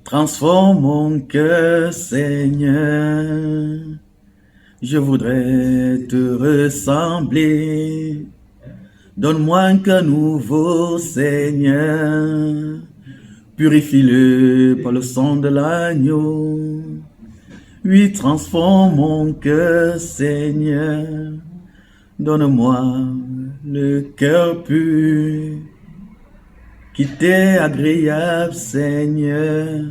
Transforme mon cœur, Seigneur. Je voudrais te ressembler. Donne-moi un cœur nouveau, Seigneur. Purifie-le par le sang de l'agneau. Oui, transforme mon cœur, Seigneur. Donne-moi le cœur pur qui t'est agréable, Seigneur.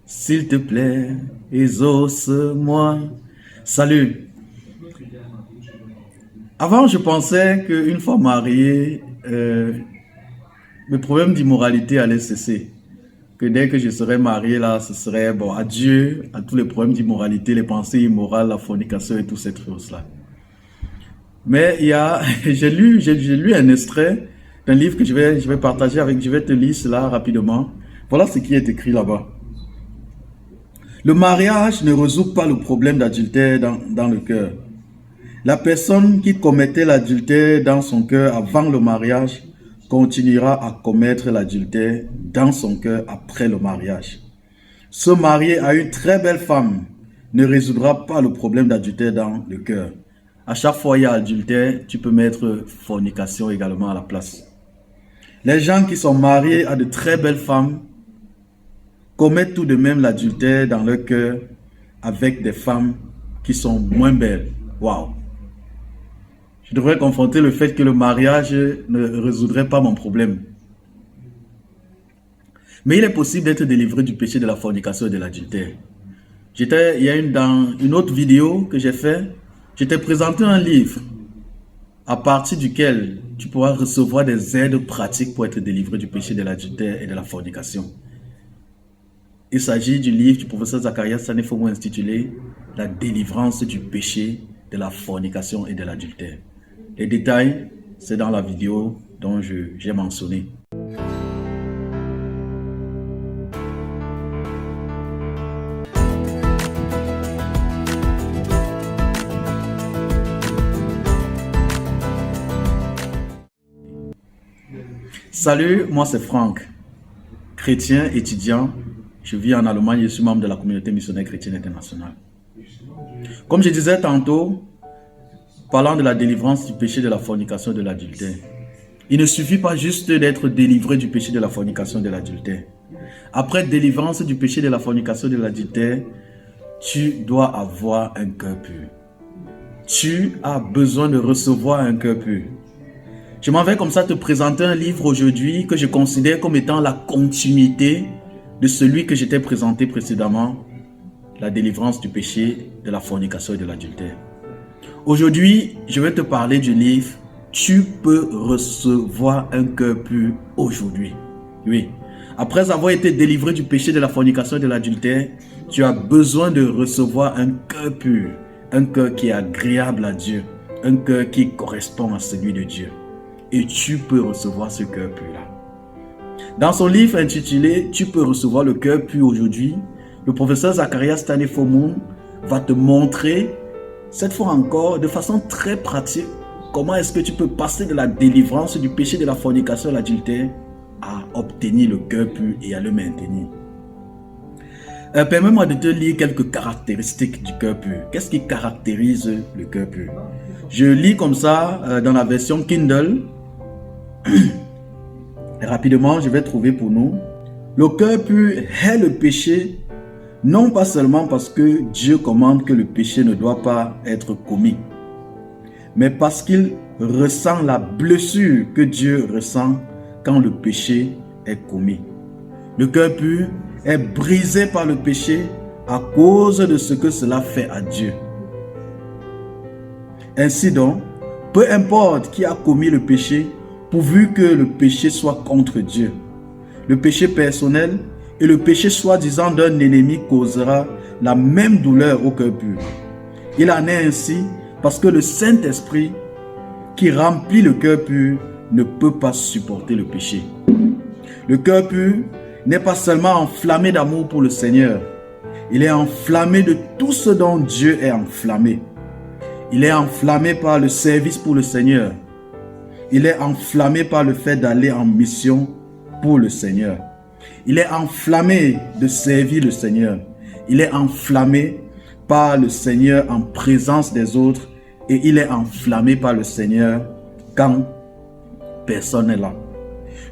S'il te plaît, exauce-moi. Salut. Avant, je pensais qu'une fois marié, mes problèmes d'immoralité allaient cesser. Que dès que je serais marié, là, ce serait, bon, adieu à tous les problèmes d'immoralité, les pensées immorales, la fornication et toutes ces choses-là. Mais il y a, j'ai lu un extrait d'un livre que je vais partager avec, je vais te lire cela rapidement. Voilà ce qui est écrit là-bas. Le mariage ne résout pas le problème d'adultère dans le cœur. La personne qui commettait l'adultère dans son cœur avant le mariage continuera à commettre l'adultère dans son cœur après le mariage. Se marier à une très belle femme ne résoudra pas le problème d'adultère dans le cœur. À chaque fois il y a adultère, tu peux mettre fornication également à la place. Les gens qui sont mariés à de très belles femmes commettent tout de même l'adultère dans leur cœur avec des femmes qui sont moins belles. Waouh! Je devrais confronter le fait que le mariage ne résoudrait pas mon problème. Mais il est possible d'être délivré du péché de la fornication et de l'adultère. Dans une autre vidéo que j'ai fait, je t'ai présenté un livre à partir duquel tu pourras recevoir des aides pratiques pour être délivré du péché de l'adultère et de la fornication. Il s'agit du livre du professeur Zacharias Tanefomo intitulé « La délivrance du péché de la fornication et de l'adultère ». Les détails, c'est dans la vidéo dont j'ai mentionné. Salut, moi c'est Franck, chrétien, étudiant. Je vis en Allemagne, je suis membre de la communauté missionnaire chrétienne internationale. Comme je disais tantôt, parlant de la délivrance du péché de la fornication et de l'adultère, il ne suffit pas juste d'être délivré du péché de la fornication et de l'adultère. Après délivrance du péché de la fornication et de l'adultère, tu dois avoir un cœur pur. Tu as besoin de recevoir un cœur pur. Je m'en vais comme ça te présenter un livre aujourd'hui que je considère comme étant la continuité de celui que je t'ai présenté précédemment, la délivrance du péché de la fornication et de l'adultère. Aujourd'hui, je vais te parler du livre « Tu peux recevoir un cœur pur aujourd'hui ». Oui, après avoir été délivré du péché de la fornication et de l'adultère, tu as besoin de recevoir un cœur pur, un cœur qui est agréable à Dieu, un cœur qui correspond à celui de Dieu. Et tu peux recevoir ce cœur pur-là. Dans son livre intitulé « Tu peux recevoir le cœur pur aujourd'hui », le professeur Zacharias Tanefomo va te montrer, cette fois encore, de façon très pratique, comment est-ce que tu peux passer de la délivrance du péché de la fornication et de l'adultère à obtenir le cœur pur et à le maintenir. Permets-moi de te lire quelques caractéristiques du cœur pur. Qu'est-ce qui caractérise le cœur pur? Je lis comme ça dans la version Kindle. Rapidement, je vais trouver pour nous. Le cœur pur est le péché, non pas seulement parce que Dieu commande que le péché ne doit pas être commis, mais parce qu'il ressent la blessure que Dieu ressent quand le péché est commis. Le cœur pur est brisé par le péché à cause de ce que cela fait à Dieu. Ainsi donc, peu importe qui a commis le péché, pourvu que le péché soit contre Dieu. Le péché personnel et le péché soi-disant d'un ennemi causera la même douleur au cœur pur. Il en est ainsi parce que le Saint-Esprit qui remplit le cœur pur ne peut pas supporter le péché. Le cœur pur n'est pas seulement enflammé d'amour pour le Seigneur, il est enflammé de tout ce dont Dieu est enflammé. Il est enflammé par le service pour le Seigneur. Il est enflammé par le fait d'aller en mission pour le Seigneur. Il est enflammé de servir le Seigneur. Il est enflammé par le Seigneur en présence des autres et il est enflammé par le Seigneur quand personne n'est là.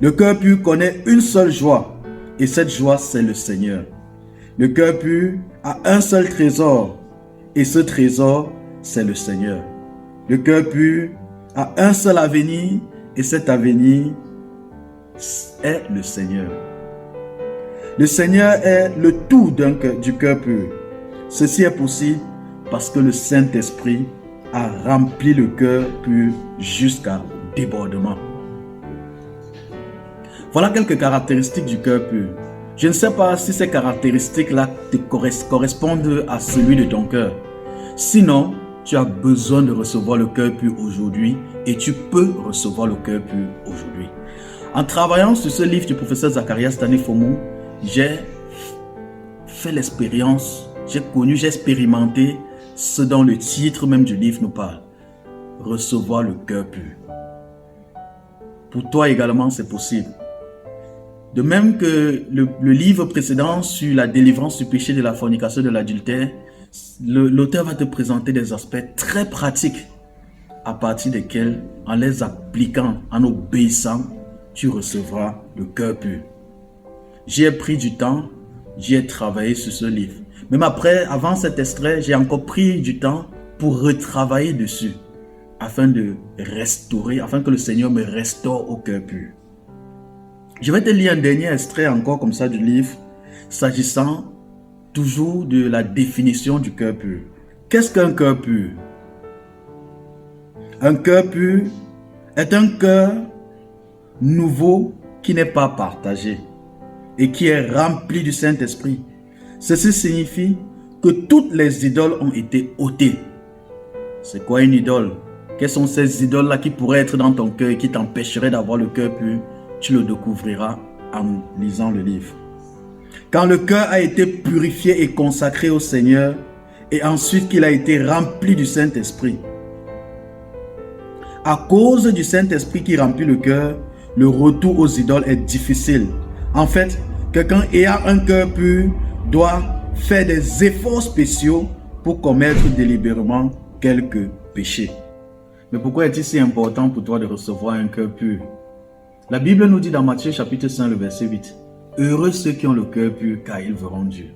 Le cœur pur connaît une seule joie et cette joie, c'est le Seigneur. Le cœur pur a un seul trésor et ce trésor, c'est le Seigneur. Le cœur pur a un seul avenir et cet avenir est le Seigneur. Le Seigneur est le tout du cœur pur. Ceci est possible parce que le Saint-Esprit a rempli le cœur pur jusqu'à débordement. Voilà quelques caractéristiques du cœur pur. Je ne sais pas si ces caractéristiques-là te correspondent à celui de ton cœur. Sinon, tu as besoin de recevoir le cœur pur aujourd'hui et tu peux recevoir le cœur pur aujourd'hui. En travaillant sur ce livre du professeur Zacharias Tane-Fomou, j'ai fait l'expérience, j'ai expérimenté ce dont le titre même du livre nous parle. Recevoir le cœur pur. Pour toi également, c'est possible. De même que le livre précédent sur la délivrance du péché, de la fornication, de l'adultère, l'auteur va te présenter des aspects très pratiques à partir desquels, en les appliquant, en obéissant, tu recevras le cœur pur. J'ai pris du temps, j'ai travaillé sur ce livre. Même avant cet extrait, j'ai encore pris du temps pour retravailler dessus, afin de restaurer, afin que le Seigneur me restaure au cœur pur. Je vais te lire un dernier extrait encore comme ça du livre, s'agissant toujours de la définition du cœur pur. Qu'est-ce qu'un cœur pur? Un cœur pur est un cœur nouveau qui n'est pas partagé et qui est rempli du Saint-Esprit. Ceci signifie que toutes les idoles ont été ôtées. C'est quoi une idole? Quelles sont ces idoles-là qui pourraient être dans ton cœur et qui t'empêcheraient d'avoir le cœur pur? Tu le découvriras en lisant le livre. Quand le cœur a été purifié et consacré au Seigneur, et ensuite qu'il a été rempli du Saint-Esprit, à cause du Saint-Esprit qui remplit le cœur, le retour aux idoles est difficile. En fait, quelqu'un ayant un cœur pur doit faire des efforts spéciaux pour commettre délibérément quelques péchés. Mais pourquoi est-il si important pour toi de recevoir un cœur pur? La Bible nous dit dans Matthieu chapitre 5, le verset 8, « Heureux ceux qui ont le cœur pur, car ils verront Dieu. »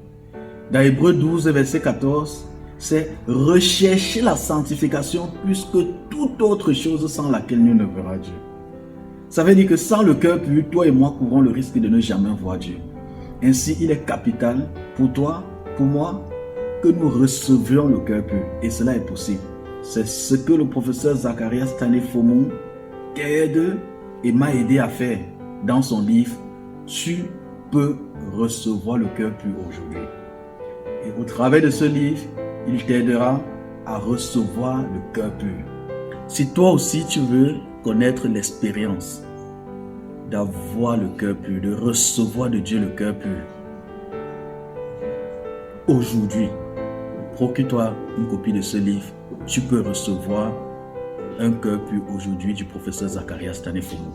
Dans Hébreux 12, verset 14, c'est « Rechercher la sanctification plus que toute autre chose sans laquelle nous ne verrons Dieu. » Ça veut dire que sans le cœur pur, toi et moi courons le risque de ne jamais voir Dieu. Ainsi, il est capital pour toi, pour moi, que nous recevions le cœur pur. Et cela est possible. C'est ce que le professeur Zacharias Tane-Fomou t'aide et m'a aidé à faire dans son livre « Tu peux recevoir le cœur pur aujourd'hui ». Et au travers de ce livre, il t'aidera à recevoir le cœur pur. Si toi aussi tu veux connaître l'expérience d'avoir le cœur pur, de recevoir de Dieu le cœur pur, aujourd'hui, procure-toi une copie de ce livre. Tu peux recevoir un cœur pur aujourd'hui du professeur Zacharias Tane-Fomou.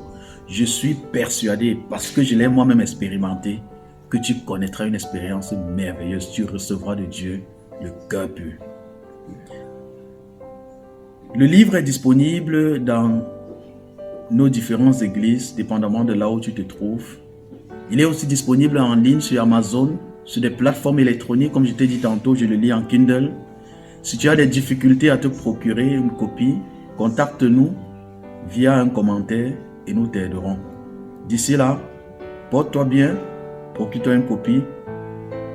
Je suis persuadé, parce que je l'ai moi-même expérimenté, que tu connaîtras une expérience merveilleuse. Tu recevras de Dieu le cœur pur. Le livre est disponible dans nos différentes églises, dépendamment de là où tu te trouves. Il est aussi disponible en ligne sur Amazon, sur des plateformes électroniques. Comme je t'ai dit tantôt, je le lis en Kindle. Si tu as des difficultés à te procurer une copie, contacte-nous via un commentaire et nous t'aiderons. D'ici là, porte-toi bien, procure-toi une copie,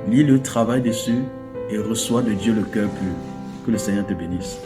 lis le travail dessus et reçois de Dieu le cœur pur. Que le Seigneur te bénisse.